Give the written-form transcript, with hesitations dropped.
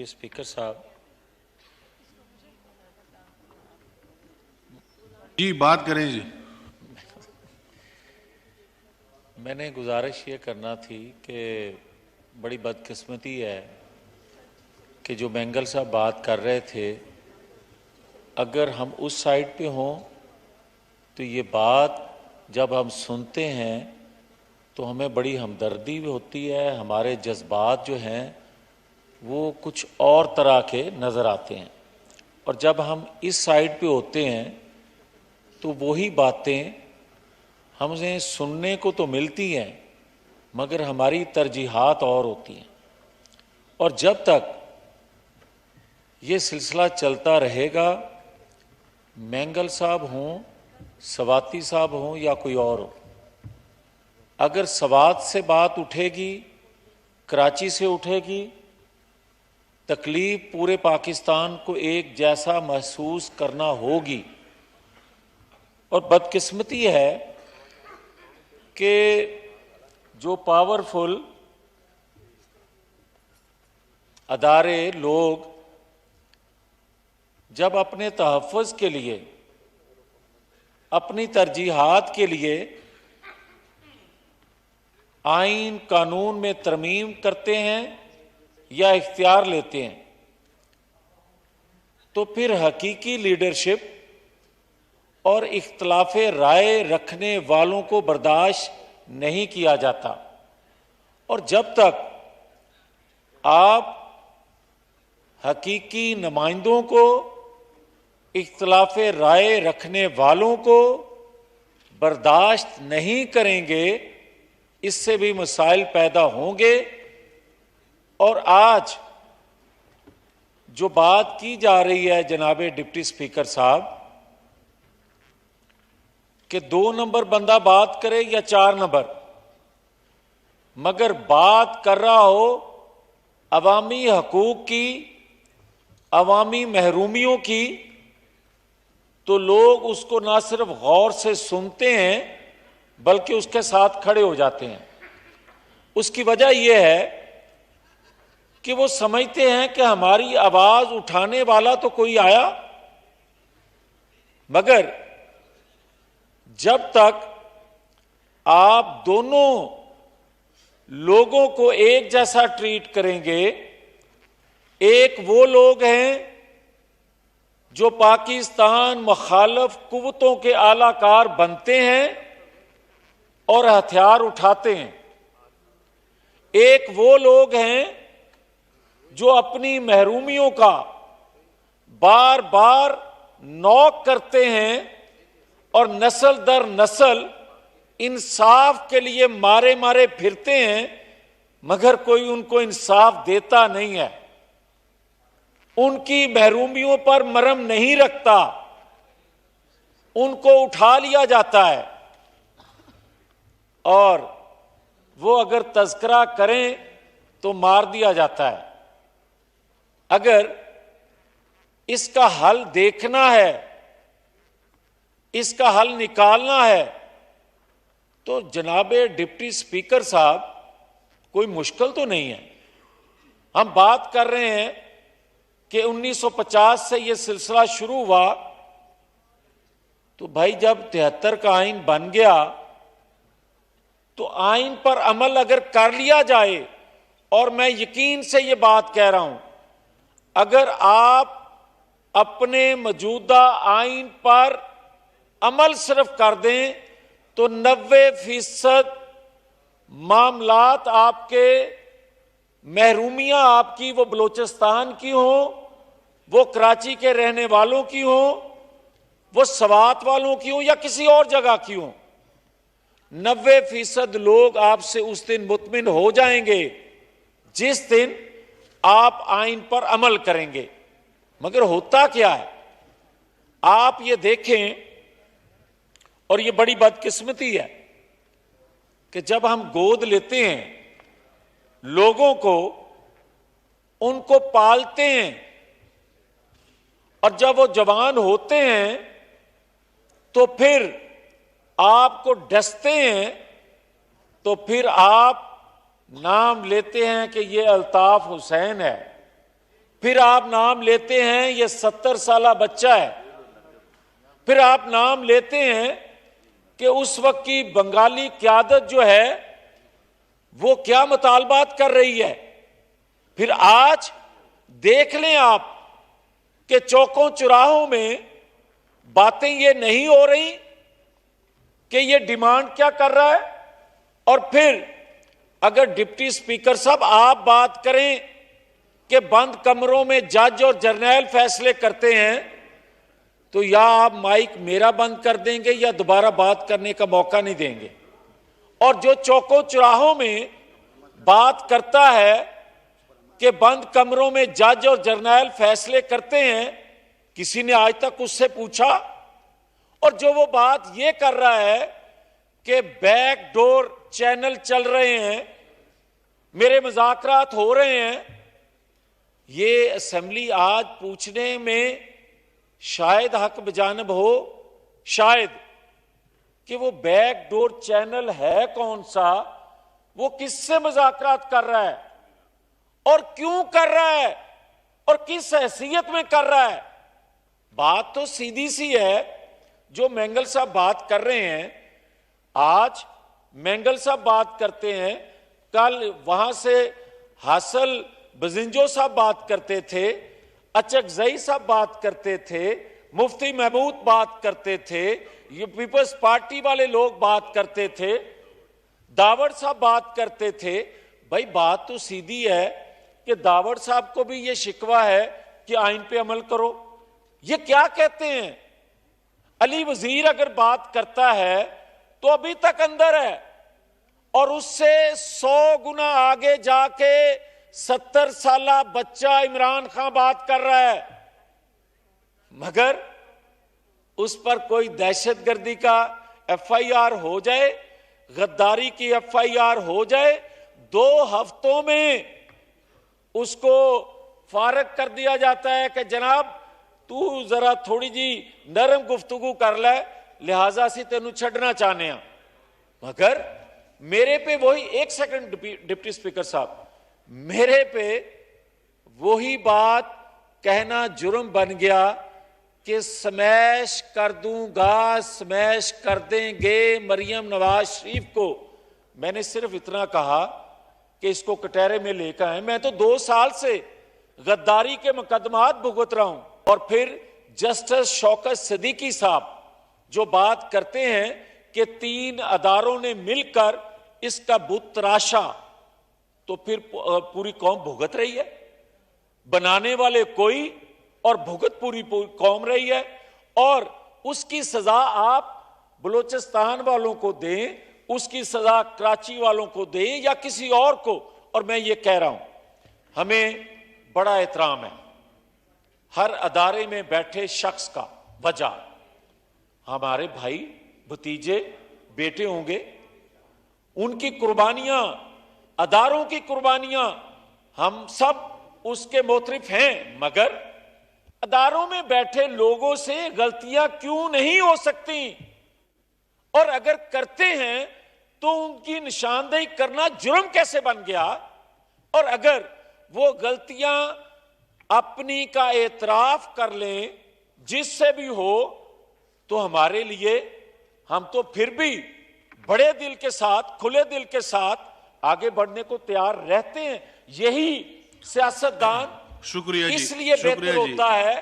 Deputy speaker साहब, जी बात करें जी। मैंने गुजारिश ये करना थी कि बड़ी बदकिस्मती है कि जो बेंगल साहब बात कर रहे थे, अगर हम उस साइड पे हों तो ये बात जब हम सुनते हैं तो हमें बड़ी हमदर्दी भी होती है, हमारे जज्बात जो हैं वो कुछ और तरह के नज़र आते हैं। और जब हम इस साइड पे होते हैं तो वही बातें हमसे सुनने को तो मिलती हैं मगर हमारी तरजीहात और होती हैं। और जब तक ये सिलसिला चलता रहेगा, मैंगल साहब हों, सवाती साहब हों या कोई और हो, अगर सवात से बात उठेगी, कराची से उठेगी, तकलीफ पूरे पाकिस्तान को एक जैसा महसूस करना होगी। और बदकिस्मती है कि जो पावरफुल अदारे लोग जब अपने तहफ़्फ़ुज़ के लिए, अपनी तरजीहात के लिए आइन कानून में तरमीम करते हैं या इख्तियार लेते हैं, तो फिर हकीकी लीडरशिप और इख्तिलाफ राय रखने वालों को बर्दाश्त नहीं किया जाता। और जब तक आप हकीकी नुमाइंदों को, इख्तिलाफ राय रखने वालों को बर्दाश्त नहीं करेंगे, इससे भी मसाइल पैदा होंगे। और आज जो बात की जा रही है जनाब डिप्टी स्पीकर साहब, कि 2 नंबर बंदा बात करे या 4 नंबर, मगर बात कर रहा हो अवामी हकूक की, अवामी महरूमियों की, तो लोग उसको ना सिर्फ गौर से सुनते हैं बल्कि उसके साथ खड़े हो जाते हैं। उसकी वजह यह है कि वो समझते हैं कि हमारी आवाज उठाने वाला तो कोई आया, मगर जब तक आप दोनों लोगों को एक जैसा ट्रीट करेंगे, एक वो लोग हैं जो पाकिस्तान मुखालिफ कुव्वतों के आलाकार बनते हैं और हथियार उठाते हैं, एक वो लोग हैं जो अपनी महरूमियों का बार बार नॉक करते हैं और नस्ल दर नस्ल इंसाफ के लिए मारे मारे फिरते हैं, मगर कोई उनको इंसाफ देता नहीं है, उनकी महरूमियों पर मरहम नहीं रखता, उनको उठा लिया जाता है और वो अगर तज़किरा करें तो मार दिया जाता है। अगर इसका हल देखना है, इसका हल निकालना है, तो जनाबे डिप्टी स्पीकर साहब कोई मुश्किल तो नहीं है। हम बात कर रहे हैं कि 1950 से यह सिलसिला शुरू हुआ, तो भाई जब 73 का आइन बन गया तो आइन पर अमल अगर कर लिया जाए, और मैं यकीन से यह बात कह रहा हूं, अगर आप अपने मौजूदा आइन पर अमल सिर्फ कर दें तो 90% मामलात आपके, महरूमियां आपकी, वो बलोचिस्तान की हों, वो कराची के रहने वालों की हों, वो सवात वालों की हों या किसी और जगह की हों, 90% लोग आपसे उस दिन मुतमिन हो जाएंगे जिस दिन आप आइन पर अमल करेंगे। मगर होता क्या है, आप ये देखें, और ये बड़ी बदकिस्मती है कि जब हम गोद लेते हैं लोगों को, उनको पालते हैं, और जब वो जवान होते हैं तो फिर आपको डसते हैं, तो फिर आप नाम लेते हैं कि ये अल्ताफ हुसैन है, फिर आप नाम लेते हैं ये 70 साला बच्चा है, फिर आप नाम लेते हैं कि उस वक्त की बंगाली क़यादत जो है वो क्या मुतालबात कर रही है। फिर आज देख लें आप कि चौकों चौराहों में बातें ये नहीं हो रही कि ये डिमांड क्या कर रहा है। और फिर अगर डिप्टी स्पीकर साहब आप बात करें कि बंद कमरों में जज और जर्नैल फैसले करते हैं, तो या आप माइक मेरा बंद कर देंगे या दोबारा बात करने का मौका नहीं देंगे। और जो चौकों चौराहों में बात करता है कि बंद कमरों में जज और जर्नैल फैसले करते हैं, किसी ने आज तक उससे पूछा? और जो वो बात ये कर रहा है कि बैकडोर चैनल चल रहे हैं, मेरे मुज़ाकरात हो रहे हैं, ये असेंबली आज पूछने में शायद हक बजानब हो, शायद कि वो बैकडोर चैनल है कौन सा, वो किससे मुज़ाकरात कर रहा है और क्यों कर रहा है और किस हैसियत में कर रहा है। बात तो सीधी सी है जो मेंगल साहब बात कर रहे हैं। आज मेंगल साहब बात करते हैं, कल वहां से हासिल बजिंजो साहब बात करते थे, अचकजई साहब बात करते थे, मुफ्ती महमूद बात करते थे, ये पीपल्स पार्टी वाले लोग बात करते थे, दावड़ साहब बात करते थे। भाई बात तो सीधी है कि दावड़ साहब को भी ये शिकवा है कि आइन पे अमल करो। ये क्या कहते हैं? अली वजीर अगर बात करता है तो अभी तक अंदर है और उससे 100 गुना आगे जाके 70 साला बच्चा इमरान खान बात कर रहा है, मगर उस पर कोई दहशतगर्दी का FIR हो जाए, गद्दारी की FIR हो जाए, 2 हफ्तों में उसको फारग कर दिया जाता है कि जनाब तू जरा थोड़ी जी नरम गुफ्तगू कर ले, लिहाजा से तेनू छड़ना चाहने हैं। मगर मेरे पे वही, एक सेकंड डिप्टी स्पीकर साहब, मेरे पे वही बात कहना जुर्म बन गया कि स्मैश कर दूंगा, स्मैश कर देंगे मरियम नवाज शरीफ को। मैंने सिर्फ इतना कहा कि इसको कटहरे में लेकर आए। मैं तो 2 साल से गद्दारी के मुकदमात भुगत रहा हूं। और फिर जस्टिस शौकत सिद्दीकी साहब जो बात करते हैं कि 3 अदारों ने मिलकर इसका बुत तराशा, तो फिर पूरी कौम भुगत रही है। बनाने वाले कोई और भुगत पूरी कौम रही है। और उसकी सजा आप बलूचिस्तान वालों को दें, उसकी सजा कराची वालों को दें या किसी और को। और मैं ये कह रहा हूं, हमें बड़ा एहतराम है हर अदारे में बैठे शख्स का। वजह हमारे भाई भतीजे बेटे होंगे, उनकी कुर्बानियां, अदारों की कुर्बानियां, हम सब उसके मोतरिफ हैं। मगर अदारों में बैठे लोगों से गलतियां क्यों नहीं हो सकती? और अगर करते हैं तो उनकी निशानदेही करना जुर्म कैसे बन गया? और अगर वो गलतियां अपनी का एतराफ कर लें, जिससे भी हो, तो हमारे लिए, हम तो फिर भी बड़े दिल के साथ, खुले दिल के साथ आगे बढ़ने को तैयार रहते हैं। यही सियासतदान शुक्रिया जी, इसलिए बेहतर होता है